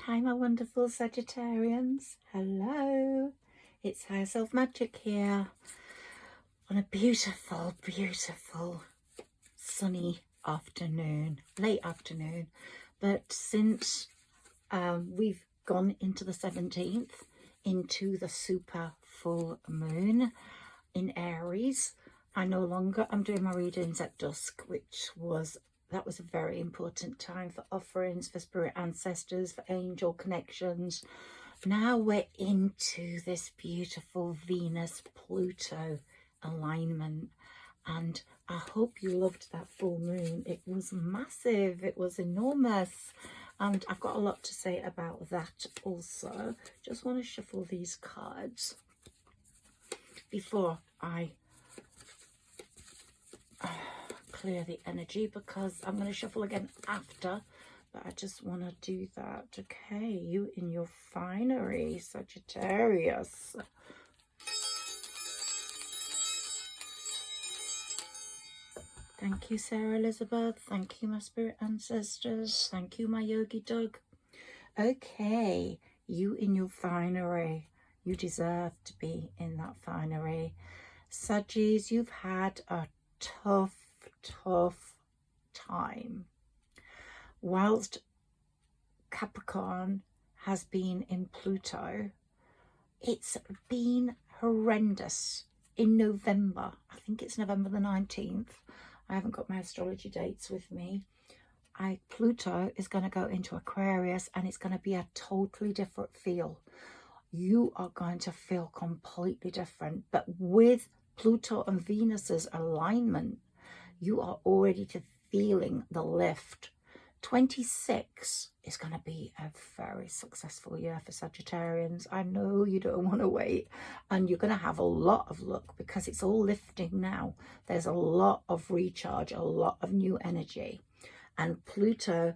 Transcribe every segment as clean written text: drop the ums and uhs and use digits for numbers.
Hi, my wonderful Sagittarians. Hello. It's Higherself Magic here on a beautiful, beautiful sunny afternoon, late afternoon. But since we've gone into the 17th, into the super full moon in Aries, I'm doing my readings at dusk, that was a very important time for offerings, for spirit ancestors, for angel connections. Now we're into this beautiful Venus-Pluto alignment. And I hope you loved that full moon. It was massive. It was enormous. And I've got a lot to say about that also. Just want to shuffle these cards before I clear the energy, because I'm going to shuffle again after, but I just want to do that. Okay, you in your finery, Sagittarius. Thank you, Sarah Elizabeth. Thank you, my spirit ancestors. Thank you, my yogi dog. Okay, you in your finery. You deserve to be in that finery. Saggies, you've had a tough time. Whilst Capricorn has been in Pluto, it's been horrendous. In November, I think it's November the 19th, I haven't got my astrology dates with me, Pluto is going to go into Aquarius, and it's going to be a totally different feel. You are going to feel completely different, but with Pluto and Venus's alignment, you are already feeling the lift. 26 is going to be a very successful year for Sagittarians. I know you don't want to wait, and you're going to have a lot of luck because it's all lifting now. There's a lot of recharge, a lot of new energy. And Pluto,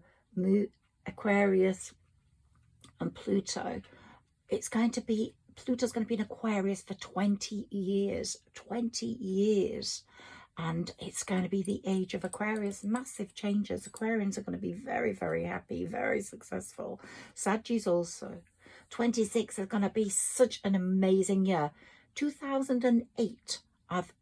Aquarius and Pluto, Pluto's going to be in Aquarius for 20 years. 20 years. And it's going to be the age of Aquarius. Massive changes. Aquarians are going to be very, very happy, very successful. Saggies also. 26 is going to be such an amazing year. 2008, I've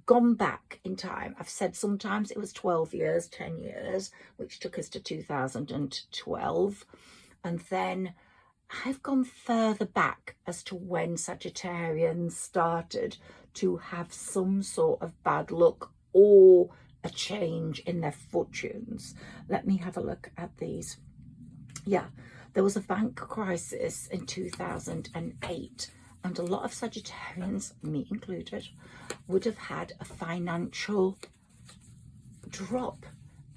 gone back in time. I've said sometimes it was 12 years, 10 years, which took us to 2012. And then I've gone further back as to when Sagittarians started to have some sort of bad luck or a change in their fortunes. Let me have a look at these. Yeah, there was a bank crisis in 2008, and a lot of Sagittarians, me included, would have had a financial drop.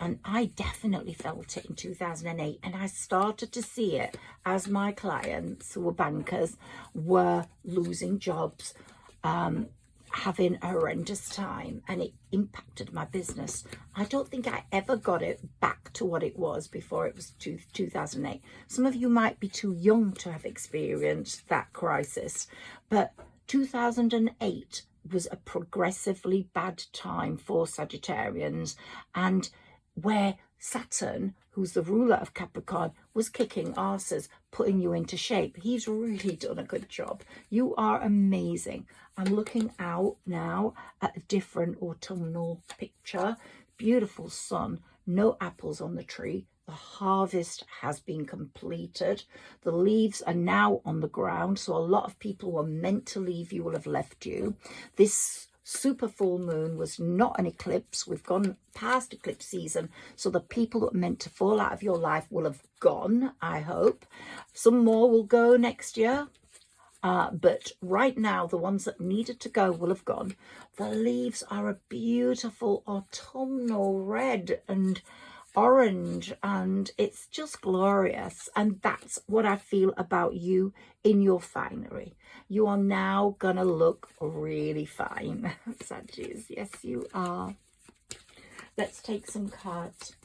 And I definitely felt it in 2008, and I started to see it as my clients who were bankers were losing jobs, having a horrendous time, and it impacted my business. I don't think I ever got it back to what it was before it was 2008. Some of you might be too young to have experienced that crisis, but 2008 was a progressively bad time for Sagittarians, and where Saturn, who's the ruler of Capricorn, was kicking asses, putting you into shape. He's really done a good job. You are amazing. I'm looking out now at a different autumnal picture. Beautiful sun, no apples on the tree. The harvest has been completed. The leaves are now on the ground. So a lot of people who were meant to leave you will have left you. This super full moon was not an eclipse. We've gone past eclipse season, so the people that are meant to fall out of your life will have gone, I hope. Some more will go next year, but right now the ones that needed to go will have gone. The leaves are a beautiful autumnal red and orange, and it's just glorious. And that's what I feel about you in your finery. You are now gonna look really fine, Saggies. Yes, you are. Let's take some cards.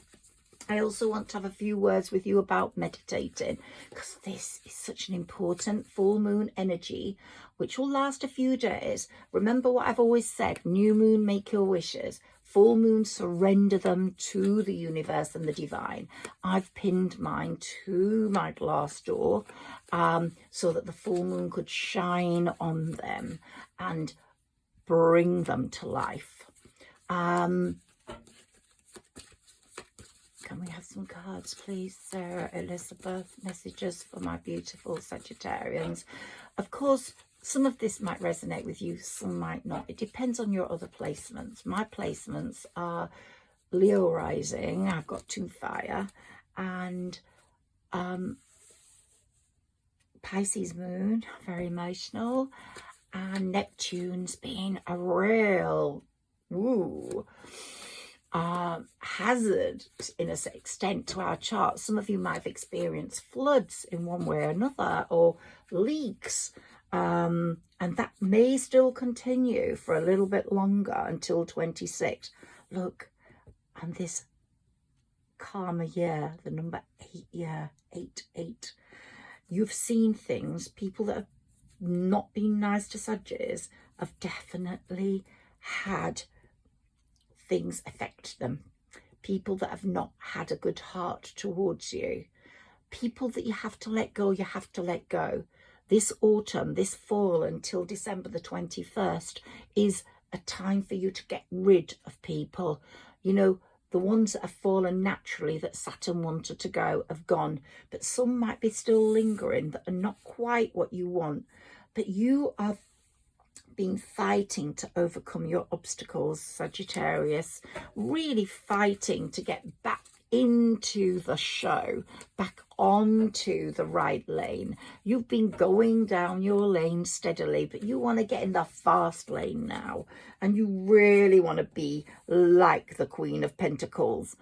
I also want to have a few words with you about meditating, because this is such an important full moon energy, which will last a few days. Remember what I've always said, new moon, make your wishes. Full moon, surrender them to the universe and the divine. I've pinned mine to my glass door so that the full moon could shine on them and bring them to life. Can we have some cards, please, Sarah Elizabeth? Messages for my beautiful Sagittarians. Of course, some of this might resonate with you, some might not. It depends on your other placements. My placements are Leo rising. I've got 2 fire, and Pisces moon, very emotional, and Neptune's been a real hazard in an extent to our chart. Some of you might have experienced floods in one way or another, or leaks, and that may still continue for a little bit longer until 26. Look, and this karma year, the number 8 year, 8. You've seen things. People that have not been nice to Sagittarius have definitely had things affect them. People that have not had a good heart towards you. People that you have to let go, you have to let go. This autumn, this fall until December the 21st is a time for you to get rid of people. You know, the ones that have fallen naturally that Saturn wanted to go have gone. But some might be still lingering that are not quite what you want. But you have been fighting to overcome your obstacles, Sagittarius. Really fighting to get back into the show, back onto the right lane. You've been going down your lane steadily, but you want to get in the fast lane now, and you really want to be like the Queen of Pentacles,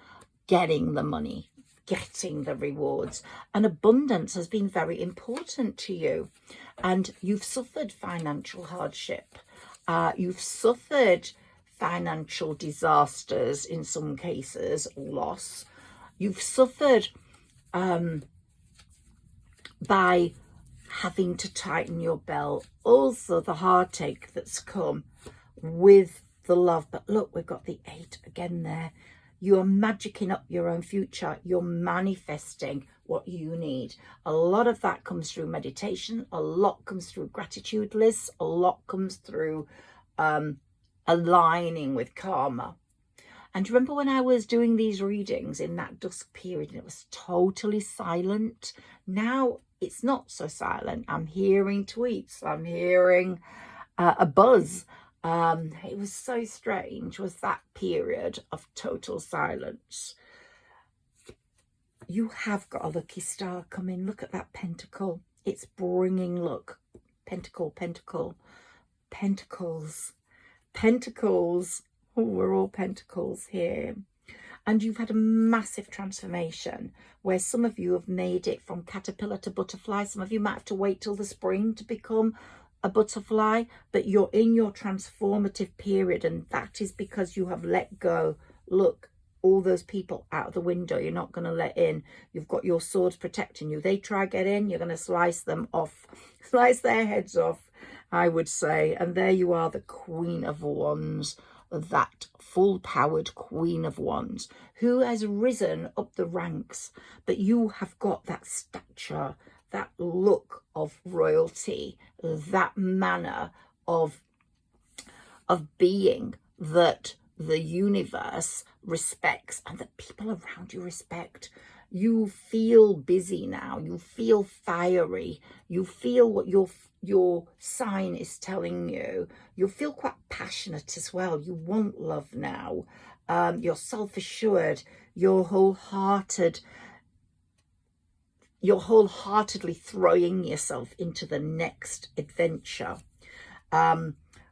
getting the money, getting the rewards. And abundance has been very important to you, and you've suffered financial hardship. You've suffered financial disasters, in some cases loss. You've suffered by having to tighten your belt. Also the heartache that's come with the love. But look, we've got the 8 again there. You're magicking up your own future. You're manifesting what you need. A lot of that comes through meditation. A lot comes through gratitude lists. A lot comes through aligning with karma. And remember when I was doing these readings in that dusk period and it was totally silent? Now it's not so silent. I'm hearing tweets. I'm hearing a buzz. It was so strange, was that period of total silence. You have got a lucky star coming. Look at that pentacle. It's bringing, look, pentacle, pentacles. Oh, we're all pentacles here. And you've had a massive transformation where some of you have made it from caterpillar to butterfly. Some of you might have to wait till the spring to become a butterfly, but you're in your transformative period, and that is because you have let go. Look, all those people out of the window, you're not going to let in. You've got your swords protecting you. They try to get in, you're going to slice them off, slice their heads off, I would say. And there you are, the Queen of Wands, that full-powered Queen of Wands, who has risen up the ranks. But you have got that stature, that look of royalty, that manner of being that the universe respects and that people around you respect. You feel busy now. You feel fiery. You feel what your sign is telling you. You feel quite passionate as well. You want love now. You're self-assured. You're wholeheartedly throwing yourself into the next adventure.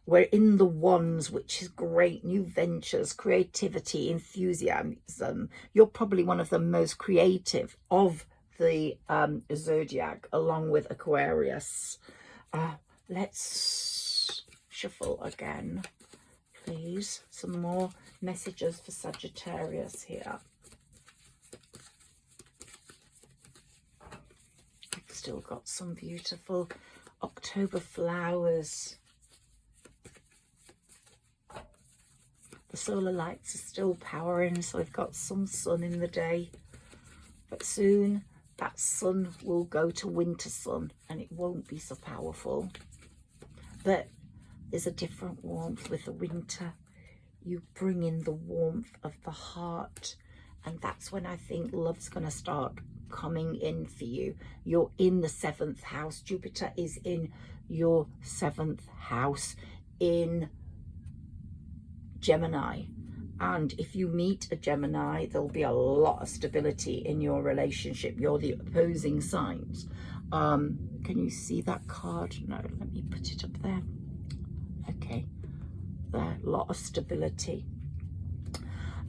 We're in the wands, which is great. New ventures, creativity, enthusiasm. You're probably one of the most creative of the zodiac, along with Aquarius. Let's shuffle again, please. Some more messages for Sagittarius here. I've still got some beautiful October flowers. The solar lights are still powering, so we've got some sun in the day. But soon that sun will go to winter sun and it won't be so powerful. But there's a different warmth with the winter. You bring in the warmth of the heart, and that's when I think love's going to start coming in for you. You're in the 7th house. Jupiter is in your 7th house in Gemini, and if you meet a Gemini, there'll be a lot of stability in your relationship. You're the opposing signs. Can you see that card? No, let me put it up there. Okay, there, a lot of stability,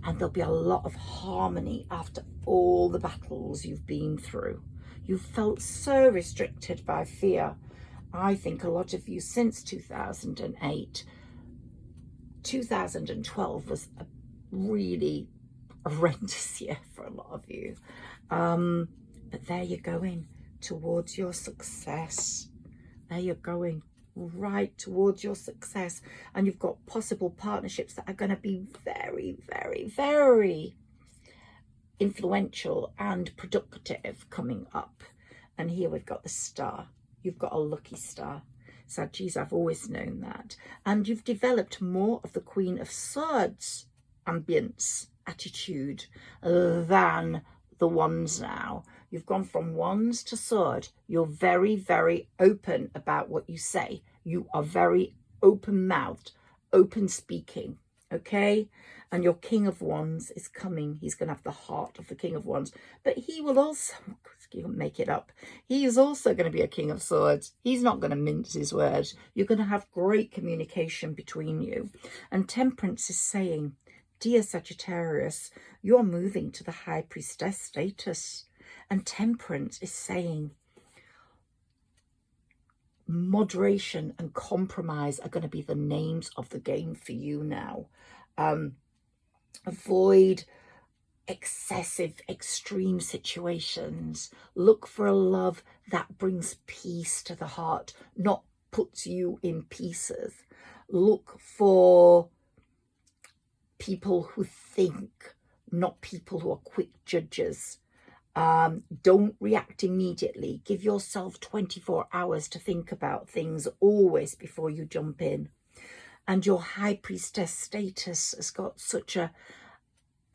and there'll be a lot of harmony after all the battles you've been through. You felt so restricted by fear. I think a lot of you since 2008, 2012 was a really horrendous year for a lot of you. But there you're going towards your success. There you're going right towards your success. And you've got possible partnerships that are going to be very, very, very influential and productive coming up. And here we've got the star. You've got a lucky star. Saggis, I've always known that. And you've developed more of the Queen of Swords ambience, attitude, than the Wands now. You've gone from Wands to Sword. You're very, very open about what you say. You are very open-mouthed, open-speaking, okay? And your King of Wands is coming. He's going to have the heart of the King of Wands. But he will also, you can make it up, he is also going to be a King of Swords. He's not going to mince his words. You're going to have great communication between you. And Temperance is saying, dear Sagittarius, you're moving to the High Priestess status. And Temperance is saying, moderation and compromise are going to be the names of the game for you now. Avoid excessive, extreme situations. Look for a love that brings peace to the heart, not puts you in pieces. Look for people who think, not people who are quick judges. Don't react immediately. Give yourself 24 hours to think about things always before you jump in. And your High Priestess status has got such an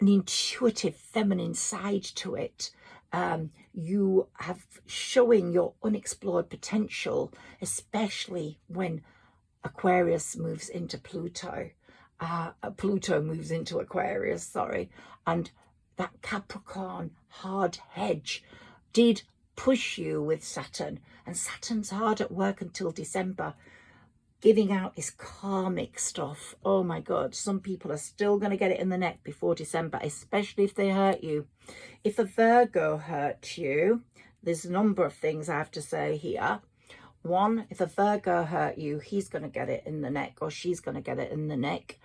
intuitive feminine side to it. You have showing your unexplored potential, especially when Aquarius moves into Pluto. Pluto moves into Aquarius, sorry. And that Capricorn hard hedge did push you with Saturn. And Saturn's hard at work until December, giving out his karmic stuff. Oh my God, some people are still going to get it in the neck before December, especially if they hurt you. If a Virgo hurt you, there's a number of things I have to say here. One, if a Virgo hurt you, he's going to get it in the neck, or she's going to get it in the neck.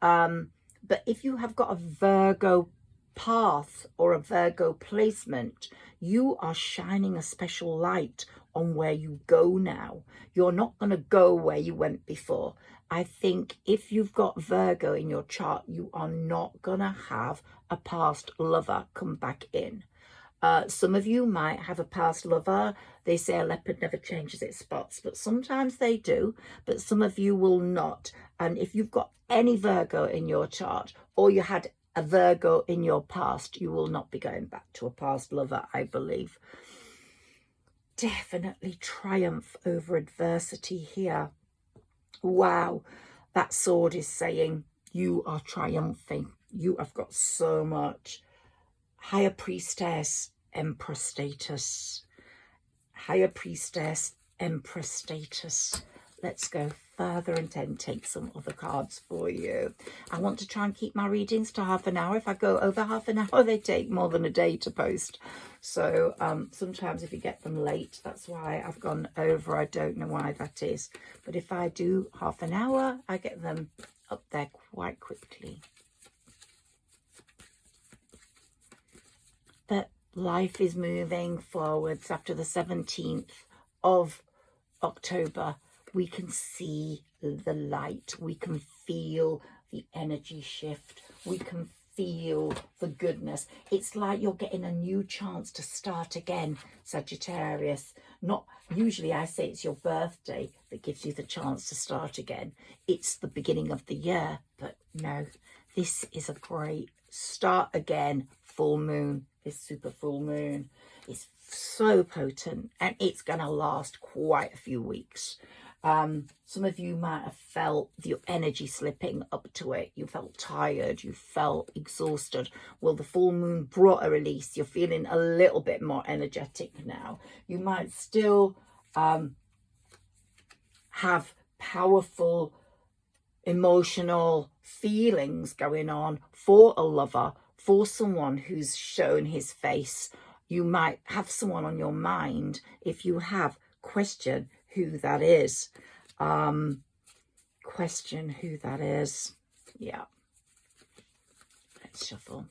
But if you have got a Virgo path or a Virgo placement, you are shining a special light on where you go now. You're not going to go where you went before. I think if you've got Virgo in your chart, you are not going to have a past lover come back in. Some of you might have a past lover. They say a leopard never changes its spots, but sometimes they do, but some of you will not. And if you've got any Virgo in your chart, or you had a Virgo in your past, you will not be going back to a past lover, I believe. Definitely triumph over adversity here. Wow, that sword is saying you are triumphing. You have got so much. Higher Priestess, Emperor status. Higher Priestess, Emperor status. Let's go further and then take some other cards for you. I want to try and keep my readings to half an hour. If I go over half an hour, they take more than a day to post. So sometimes if you get them late, that's why I've gone over. I don't know why that is. But if I do half an hour, I get them up there quite quickly. But life is moving forwards. After the 17th of October, we can see the light. We can feel the energy shift. We can feel the goodness. It's like you're getting a new chance to start again, Sagittarius. Not usually, I say it's your birthday that gives you the chance to start again. It's the beginning of the year, but no, this is a great start again. Full moon, this super full moon is so potent, and it's gonna last quite a few weeks. Some of you might have felt your energy slipping up to it. You felt tired, you felt exhausted. Well, the full moon brought a release. You're feeling a little bit more energetic now. You might still have powerful emotional feelings going on for a lover, for someone who's shown his face. You might have someone on your mind. If you have, question who that is. Question who that is. Yeah. Let's shuffle.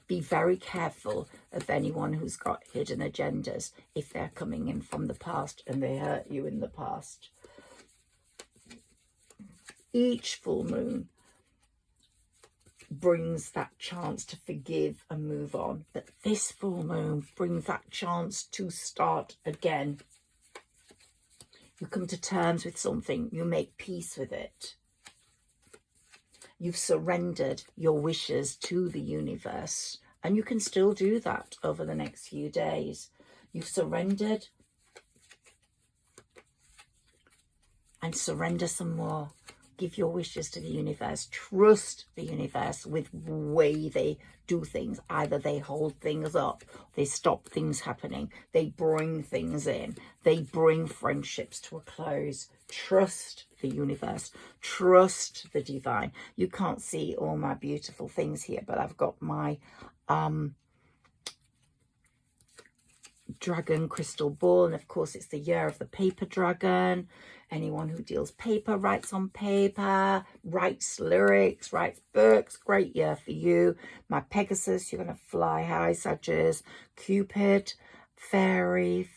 Be very careful of anyone who's got hidden agendas if they're coming in from the past and they hurt you in the past. Each full moon brings that chance to forgive and move on. But this full moon brings that chance to start again. You come to terms with something. You make peace with it. You've surrendered your wishes to the universe. And you can still do that over the next few days. You've surrendered. And surrender some more. Give your wishes to the universe. Trust the universe with the way they do things. Either they hold things up, they stop things happening, they bring things in, they bring friendships to a close. Trust the universe. Trust the divine. You can't see all my beautiful things here, but I've got my dragon crystal ball, and of course it's the year of the paper dragon. Anyone who deals paper, writes on paper, writes lyrics, writes books, great year for you. My Pegasus, you're going to fly high, Sagittarius. Cupid, fairy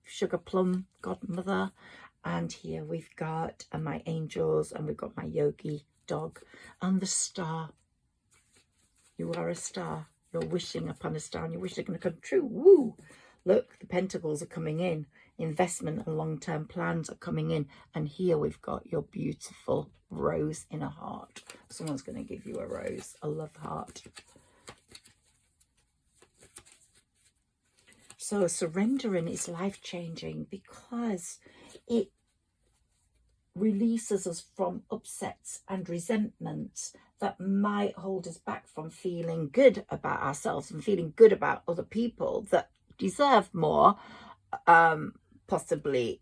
sugar plum godmother. And here we've got my angels, and we've got my yogi dog and the star. You are a star. You're wishing upon a star, and your wishes are going to come true. Woo! Look, the pentacles are coming in. Investment and long-term plans are coming in. And here we've got your beautiful rose in a heart. Someone's going to give you a rose, a love heart. So surrendering is life-changing because it releases us from upsets and resentments that might hold us back from feeling good about ourselves and feeling good about other people that deserve more, possibly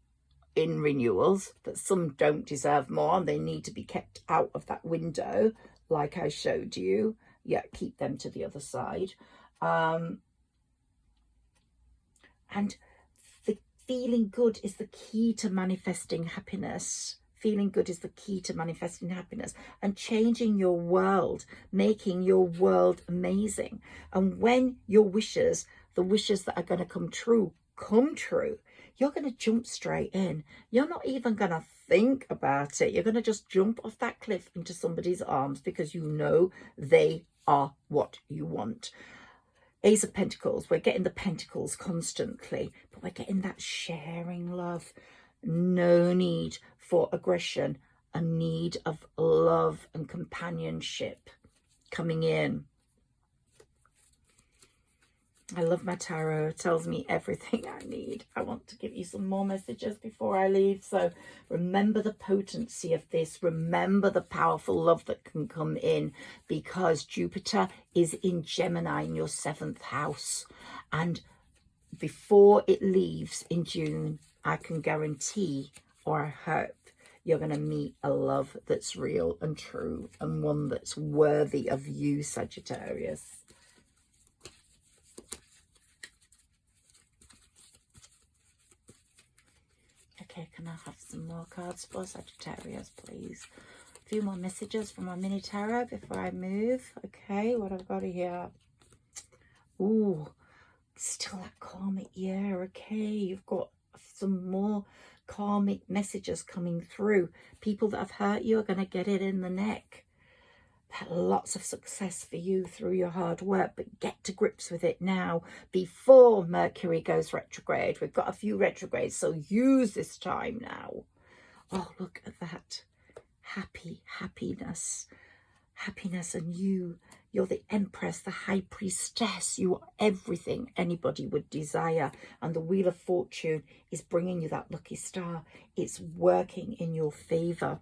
in renewals, that some don't deserve more and they need to be kept out of that window, like I showed you. Yeah, keep them to the other side. And the feeling good is the key to manifesting happiness. Feeling good is the key to manifesting happiness and changing your world, making your world amazing. And when your wishes, the wishes that are going to come true, you're going to jump straight in. You're not even going to think about it. You're going to just jump off that cliff into somebody's arms because you know they are what you want. Ace of Pentacles, we're getting the pentacles constantly, but we're getting that sharing love. No need for aggression, a need of love and companionship coming in. I love my tarot. It tells me everything I need. I want to give you some more messages before I leave. So remember the potency of this. Remember the powerful love that can come in, because Jupiter is in Gemini in your 7th house. And before it leaves in June, I can guarantee, or I hope, you're going to meet a love that's real and true and one that's worthy of you, Sagittarius. Okay, can I have some more cards for Sagittarius, please? A few more messages from my mini tarot before I move. Okay, what I've got here. Ooh, still that karmic year. Okay, you've got some more karmic messages coming through. People that have hurt you are going to get it in the neck. Lots of success for you through your hard work, but get to grips with it now before Mercury goes retrograde. We've got a few retrogrades, so use this time now. Oh, look at that. Happiness, and you're the Empress, the High Priestess. You are everything anybody would desire, and the Wheel of Fortune is bringing you that lucky star. It's working in your favor.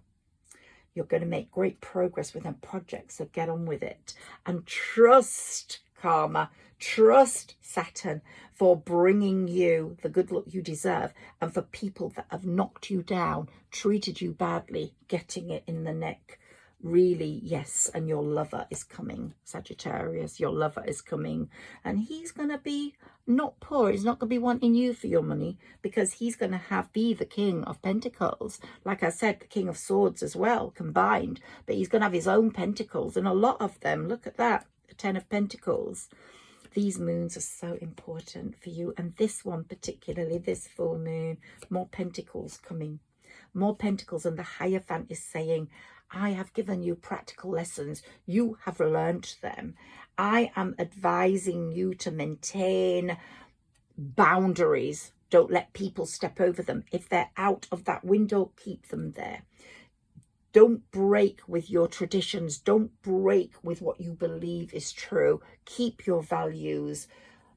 You're going to make great progress with them projects, so get on with it. And trust karma, trust Saturn for bringing you the good luck you deserve, and for people that have knocked you down, treated you badly, getting it in the neck. Really, yes, and your lover is coming, Sagittarius. Your lover is coming, and he's going to be not poor. He's not going to be wanting you for your money, because he's going to be the King of Pentacles. Like I said, the King of Swords as well, combined. But he's going to have his own pentacles, and a lot of them. Look at that, the 10 of Pentacles. These moons are so important for you, and this one particularly, this full moon, more pentacles coming. More pentacles, and the Hierophant is saying, I have given you practical lessons. You have learned them. I am advising you to maintain boundaries. Don't let people step over them. If they're out of that window, keep them there. Don't break with your traditions. Don't break with what you believe is true. Keep your values.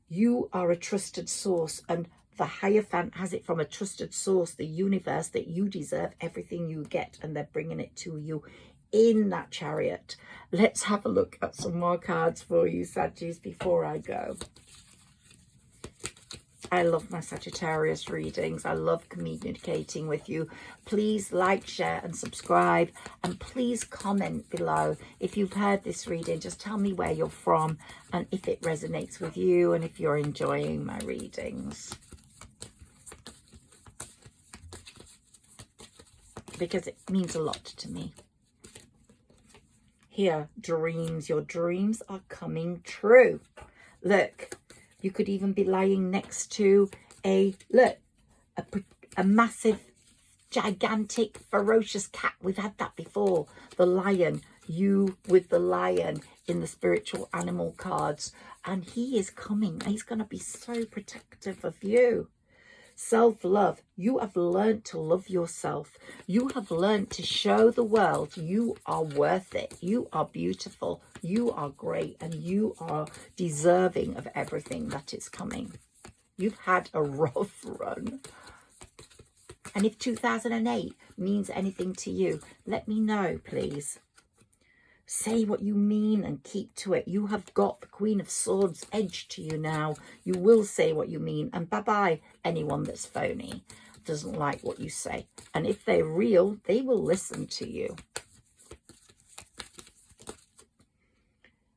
You are a trusted source, and the Hierophant has it from a trusted source, the universe, that you deserve everything you get, and they're bringing it to you in that Chariot. Let's have a look at some more cards for you, Saggies, before I go. I love my Sagittarius readings. I love communicating with you. Please like, share and subscribe, and please comment below if you've heard this reading. Just tell me where you're from and if it resonates with you, and if you're enjoying my readings, because it means a lot to me. Here, dreams. Your dreams are coming true. Look, you could even be lying next to a massive, gigantic, ferocious cat. We've had that before. The lion. You with the lion in the spiritual animal cards. And he is coming. He's going to be so protective of you. Self-love. You have learned to love yourself. You have learned to show the world you are worth it. You are beautiful. You are great. And you are deserving of everything that is coming. You've had a rough run. And if 2008 means anything to you, let me know, please. Say what you mean and keep to it. You have got the Queen of Swords edge to you now. You will say what you mean. And bye-bye anyone that's phony, doesn't like what you say. And if they're real, they will listen to you.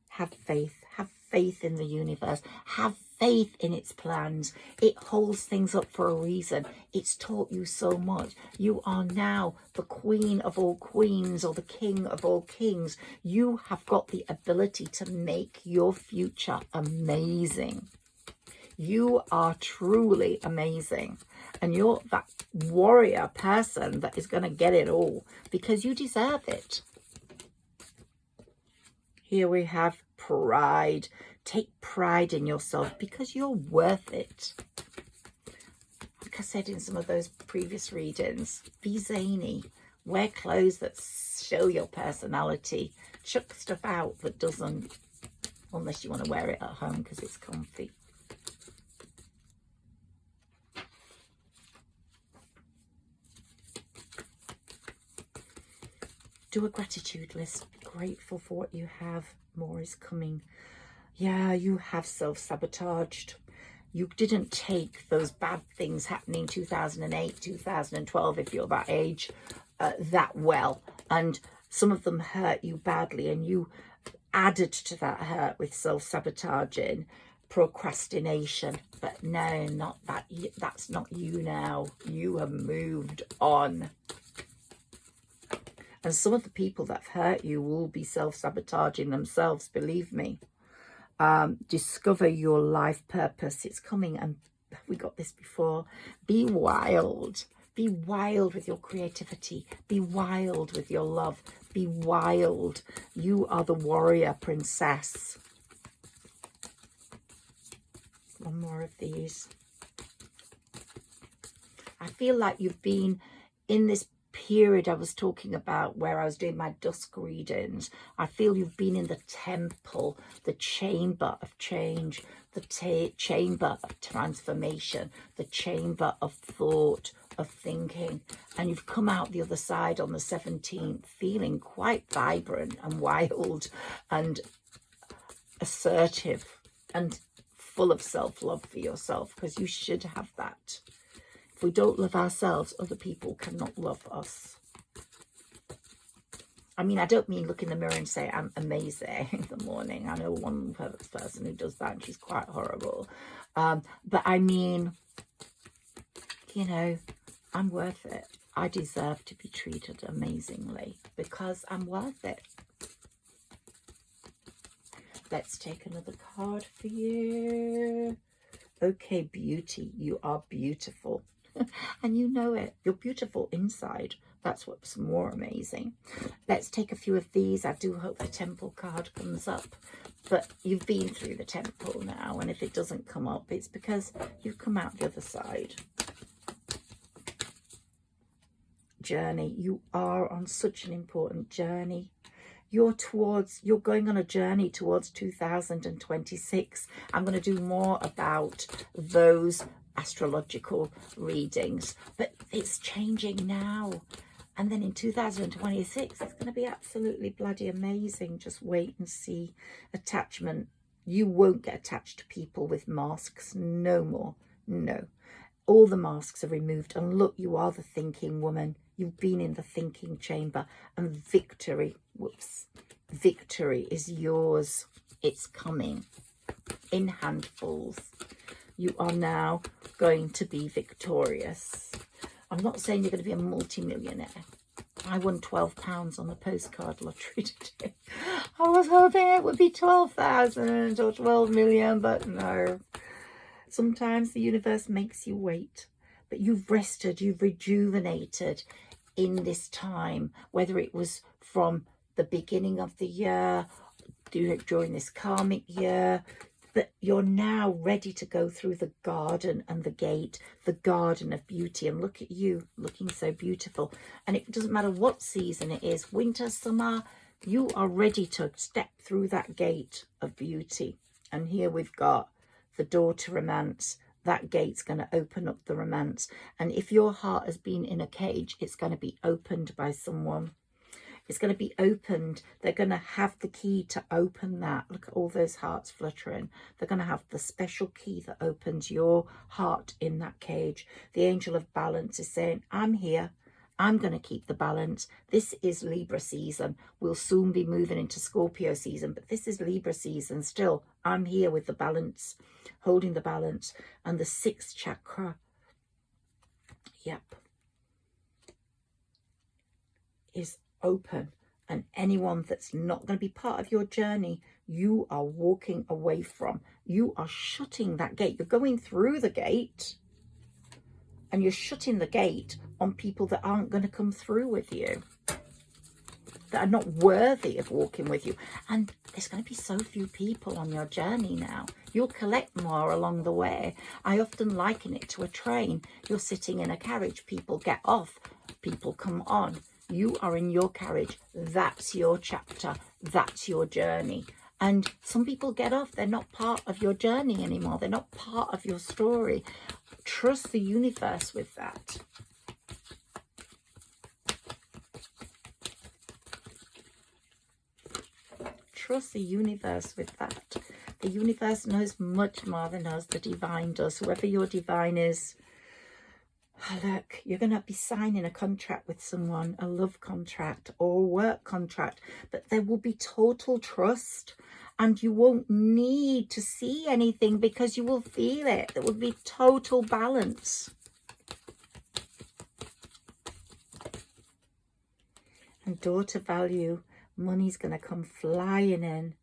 Have faith. Have faith in the universe. Have faith in its plans. It holds things up for a reason. It's taught you so much. You are now the Queen of all queens, or the King of all kings. You have got the ability to make your future amazing. You are truly amazing. And you're that warrior person that is going to get it all, because you deserve it. Here we have pride. Take pride in yourself, because you're worth it. Like I said in some of those previous readings, be zany. Wear clothes that show your personality. Chuck stuff out that doesn't, unless you want to wear it at home because it's comfy. Do a gratitude list. Be grateful for what you have. More is coming. Yeah, you have self-sabotaged. You didn't take those bad things happening 2008, 2012, if you're that age, that well. And some of them hurt you badly, and you added to that hurt with self-sabotaging, procrastination. But no, not that. That's not you now. You have moved on. And some of the people that have hurt you will be self-sabotaging themselves, believe me. Discover your life purpose. It's coming, and we got this before. Be wild. Be wild with your creativity. Be wild with your love. Be wild. You are the warrior princess. One more of these. I feel like you've been in this period I was talking about where I was doing my dusk readings. I feel you've been in the temple, the chamber of change, the chamber of transformation, the chamber of thought, of thinking, and you've come out the other side on the 17th feeling quite vibrant and wild and assertive and full of self-love for yourself, because you should have that. If we don't love ourselves, other people cannot love us. I mean, I don't mean look in the mirror and say I'm amazing in the morning. I know one person who does that and she's quite horrible. But I mean, you know, I'm worth it. I deserve to be treated amazingly because I'm worth it. Let's take another card for you. Okay, beauty. You are beautiful. And you know it. You're beautiful inside. That's what's more amazing. Let's take a few of these. I do hope the temple card comes up. But you've been through the temple now. And if it doesn't come up, it's because you've come out the other side. Journey. You are on such an important journey. You're going on a journey towards 2026. I'm going to do more about those astrological readings, but it's changing now. And then in 2026, it's going to be absolutely bloody amazing. Just wait and see. Attachment. You won't get attached to people with masks. No more. No. All the masks are removed. And look, you are the thinking woman. You've been in the thinking chamber, and victory, victory is yours. It's coming in handfuls. You are now going to be victorious. I'm not saying you're going to be a multi-millionaire. I won £12 on the postcard lottery today. I was hoping it would be 12,000 or 12 million, but no. Sometimes the universe makes you wait, but you've rested, you've rejuvenated in this time, whether it was from the beginning of the year, during this karmic year, but you're now ready to go through the garden and the gate, the garden of beauty. And look at you looking so beautiful. And it doesn't matter what season it is, winter, summer, you are ready to step through that gate of beauty. And here we've got the door to romance. That gate's going to open up the romance. And if your heart has been in a cage, it's going to be opened by someone. It's going to be opened. They're going to have the key to open that. Look at all those hearts fluttering. They're going to have the special key that opens your heart in that cage. The angel of balance is saying, I'm here. I'm going to keep the balance. This is Libra season. We'll soon be moving into Scorpio season, but this is Libra season still. I'm here with the balance, holding the balance. And the 6th chakra, yep, is open. And anyone that's not going to be part of your journey, you are walking away from. You are shutting that gate. You're going through the gate, and you're shutting the gate on people that aren't going to come through with you, that are not worthy of walking with you. And there's going to be so few people on your journey now. You'll collect more along the way. I often liken it to a train. You're sitting in a carriage. People get off. People come on. You are in your carriage. That's your chapter. That's your journey. And some people get off. They're not part of your journey anymore. They're not part of your story. Trust the universe with that. Trust the universe with that. The universe knows much more than us. The divine does. Whoever your divine is, look, you're going to be signing a contract with someone, a love contract or a work contract, but there will be total trust. And you won't need to see anything because you will feel it. There will be total balance. And daughter value, money's going to come flying in.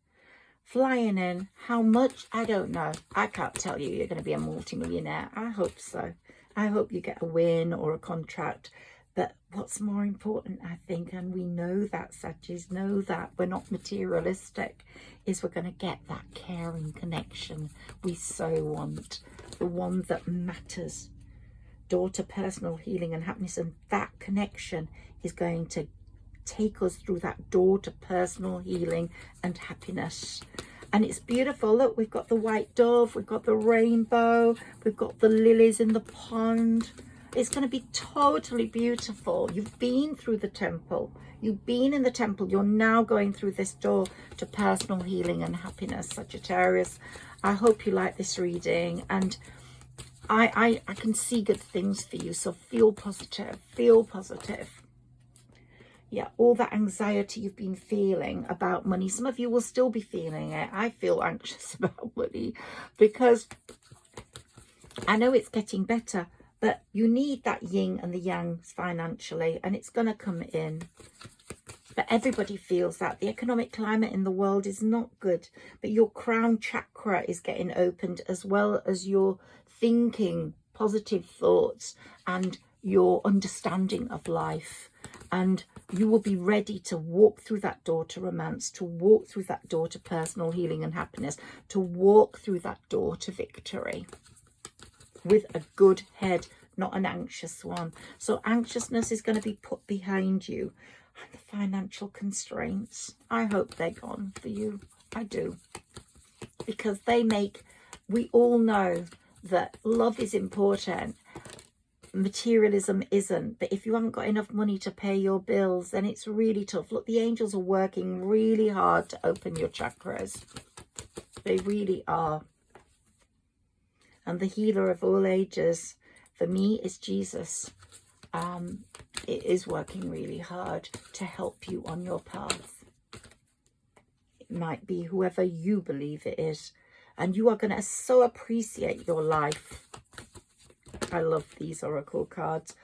flying in. How much? I don't know. I can't tell you you're going to be a multimillionaire. I hope so. I hope you get a win or a contract. But what's more important, I think, and we know that, Saggis know that, we're not materialistic, is we're going to get that caring connection we so want. The one that matters. Door to personal healing and happiness. And that connection is going to take us through that door to personal healing and happiness. And it's beautiful. Look, we've got the white dove, we've got the rainbow, we've got the lilies in the pond. It's going to be totally beautiful. You've been through the temple. You've been in the temple. You're now going through this door to personal healing and happiness, Sagittarius. I hope you like this reading, and I can see good things for you. So feel positive. Feel positive. Yeah, all that anxiety you've been feeling about money. Some of you will still be feeling it. I feel anxious about money because I know it's getting better, but you need that yin and the yang financially, and it's going to come in. But everybody feels that. The economic climate in the world is not good, but your crown chakra is getting opened, as well as your thinking positive thoughts and your understanding of life. And you will be ready to walk through that door to romance, to walk through that door to personal healing and happiness, to walk through that door to victory with a good head, not an anxious one. So anxiousness is going to be put behind you. And the financial constraints, I hope they're gone for you. I do. Because they make, we all know that love is important. Materialism isn't. But if you haven't got enough money to pay your bills, then it's really tough. Look, the angels are working really hard to open your chakras. They really are. And the healer of all ages, for me, is Jesus. It is working really hard to help you on your path. It might be whoever you believe it is. And you are going to so appreciate your life. I love these oracle cards.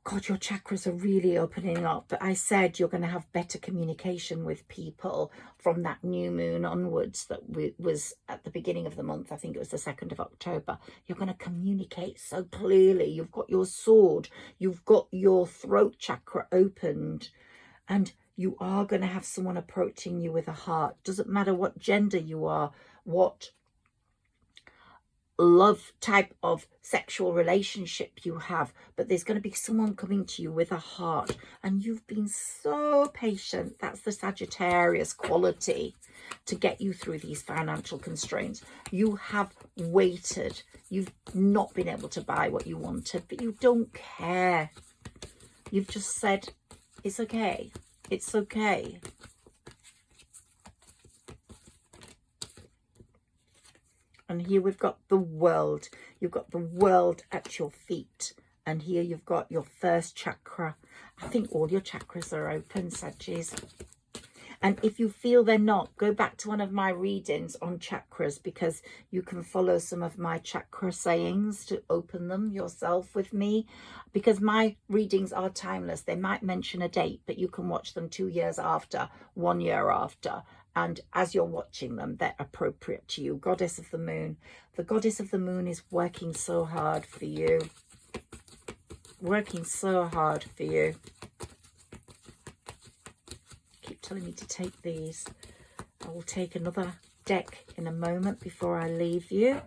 God, your chakras are really opening up. But I said you're going to have better communication with people from that new moon onwards that was at the beginning of the month. I think it was the 2nd of October. You're going to communicate so clearly. You've got your sword. You've got your throat chakra opened. And you are going to have someone approaching you with a heart. Doesn't matter what gender you are, what love type of sexual relationship you have, but there's going to be someone coming to you with a heart, and you've been so patient. That's the Sagittarius quality to get you through these financial constraints. You have waited. You've not been able to buy what you wanted, but you don't care. You've just said, it's okay. It's okay. And here we've got the world. You've got the world at your feet. And here you've got your first chakra. I think all your chakras are open, Saggis. And if you feel they're not, go back to one of my readings on chakras, because you can follow some of my chakra sayings to open them yourself with me. Because my readings are timeless. They might mention a date, but you can watch them 2 years after, 1 year after. And as you're watching them, they're appropriate to you. Goddess of the Moon. The Goddess of the Moon is working so hard for you. Working so hard for you. Keep telling me to take these. I will take another deck in a moment before I leave you.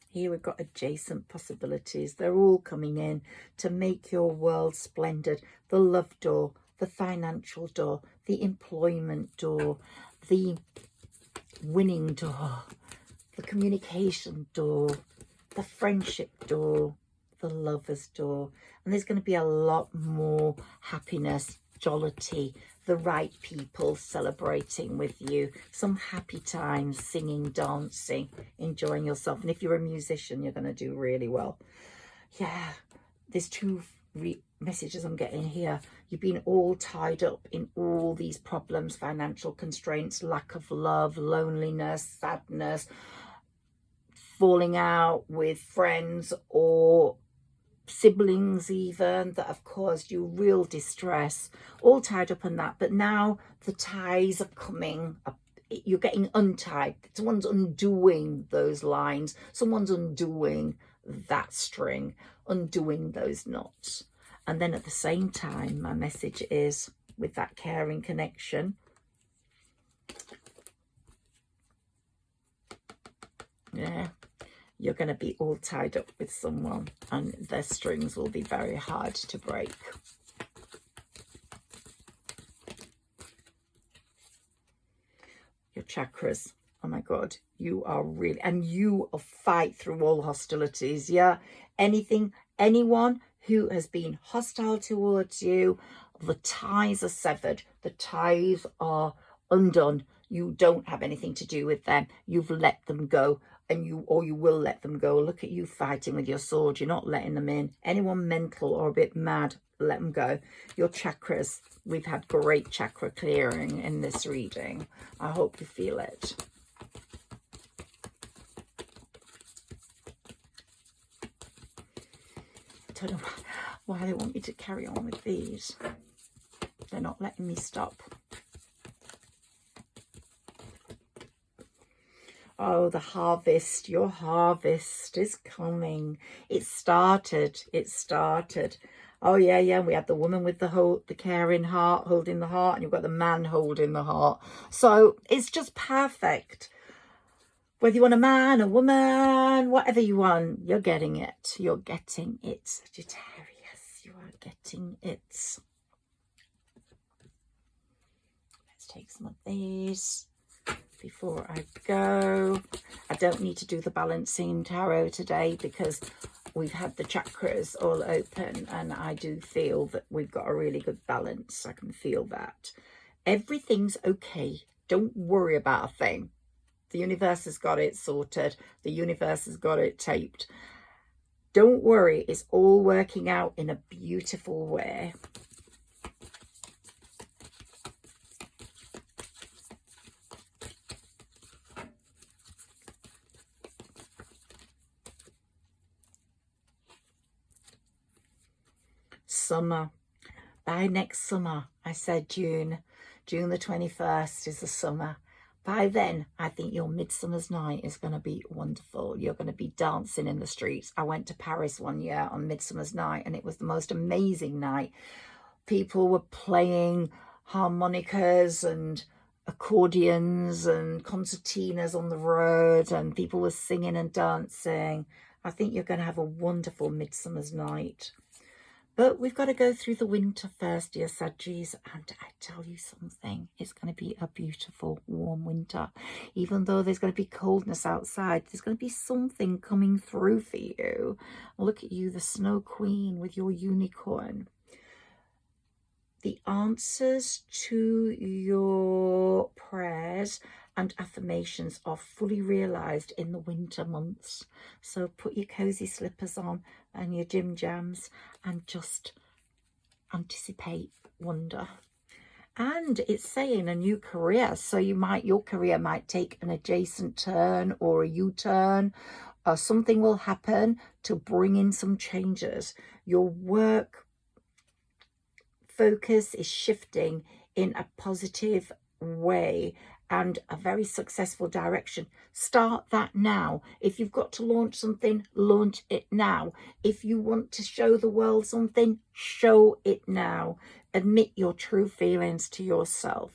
Here we've got adjacent possibilities. They're all coming in to make your world splendid. The love door, the financial door, the employment door, the winning door, the communication door, the friendship door, the lover's door. And there's going to be a lot more happiness, jollity, the right people celebrating with you, some happy times, singing, dancing, enjoying yourself. And if you're a musician, you're going to do really well. Yeah, there's two messages I'm getting here. You've been all tied up in all these problems, financial constraints, lack of love, loneliness, sadness, falling out with friends, or siblings even that have caused you real distress, all tied up in that. But now the ties are coming up. You're getting untied. Someone's undoing those lines. Someone's undoing that string, undoing those knots. And then at the same time, my message is, with that caring connection, yeah, you're going to be all tied up with someone, and their strings will be very hard to break. Your chakras, oh my God, you are really, and you will fight through all hostilities. Yeah, anyone who has been hostile towards you, the ties are severed, the ties are undone. You don't have anything to do with them. You've let them go, and you will let them go. Look at you fighting with your sword. You're not letting them in. Anyone mental or a bit mad, let them go. Your chakras, we've had great chakra clearing in this reading. I hope you feel it. I don't know why they want me to carry on with these. They're not letting me stop. Oh, the harvest, your harvest is coming. It started. Oh yeah, we had the woman with the caring heart, holding the heart, and you've got the man holding the heart. So it's just perfect. Whether you want a man, a woman, whatever you want, you're getting it. You're getting it, Sagittarius. You are getting it. Let's take some of these before I go. I don't need to do the balancing tarot today because we've had the chakras all open, and I do feel that we've got a really good balance. I can feel that. Everything's okay. Don't worry about a thing. The universe has got it sorted. The universe has got it taped. Don't worry. It's all working out in a beautiful way. Summer. By next summer, I said June the 21st is the summer. By then, I think your Midsummer's Night is going to be wonderful. You're going to be dancing in the streets. I went to Paris one year on Midsummer's Night, and it was the most amazing night. People were playing harmonicas and accordions and concertinas on the road, and people were singing and dancing. I think you're going to have a wonderful Midsummer's Night. But we've got to go through the winter first, dear Saggies, and I tell you something, it's going to be a beautiful, warm winter. Even though there's going to be coldness outside, there's going to be something coming through for you. Look at you, the Snow Queen with your unicorn. The answers to your prayers and affirmations are fully realised in the winter months. So put your cosy slippers on and your gym jams and just anticipate wonder. And it's saying a new career, so your career might take an adjacent turn or a U-turn, or something will happen to bring in some changes. Your work focus is shifting in a positive way and a very successful direction. Start that now. If you've got to launch something, launch it now. If you want to show the world something, show it now. Admit your true feelings to yourself.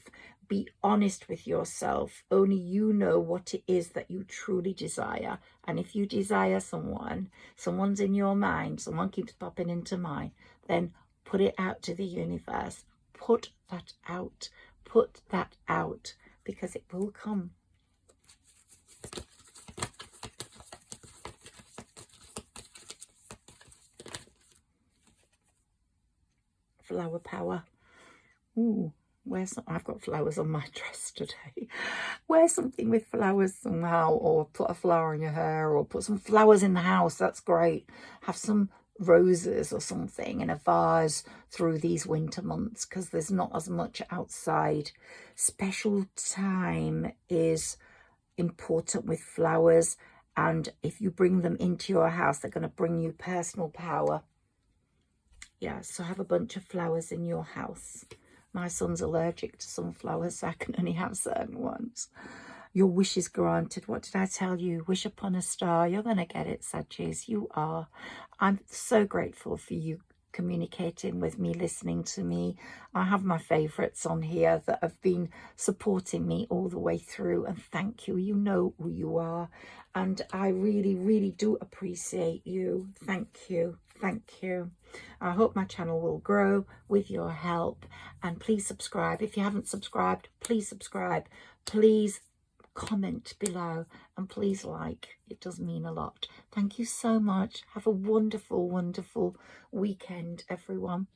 Be honest with yourself. Only you know what it is that you truly desire. And if you desire someone's in your mind, someone keeps popping into mind, then put it out to the universe. Put that out. Put that out. Because it will come. Flower power. Ooh, I've got flowers on my dress today. Wear something with flowers somehow, or put a flower in your hair, or put some flowers in the house. That's great. Have some roses or something in a vase through these winter months, because there's not as much outside. Special time is important with flowers, and if you bring them into your house, they're going to bring you personal power. Yeah, so have a bunch of flowers in your house. My son's allergic to some flowers, so I can only have certain ones. Your wish is granted. What did I tell you? Wish upon a star. You're going to get it, Saggis. You are. I'm so grateful for you communicating with me, listening to me. I have my favourites on here that have been supporting me all the way through, and thank you. You know who you are, and I really, really do appreciate you. Thank you. Thank you. I hope my channel will grow with your help, and please subscribe. If you haven't subscribed, please subscribe. Please comment below, and please like. It does mean a lot. Thank you so much. Have a wonderful, wonderful weekend, everyone.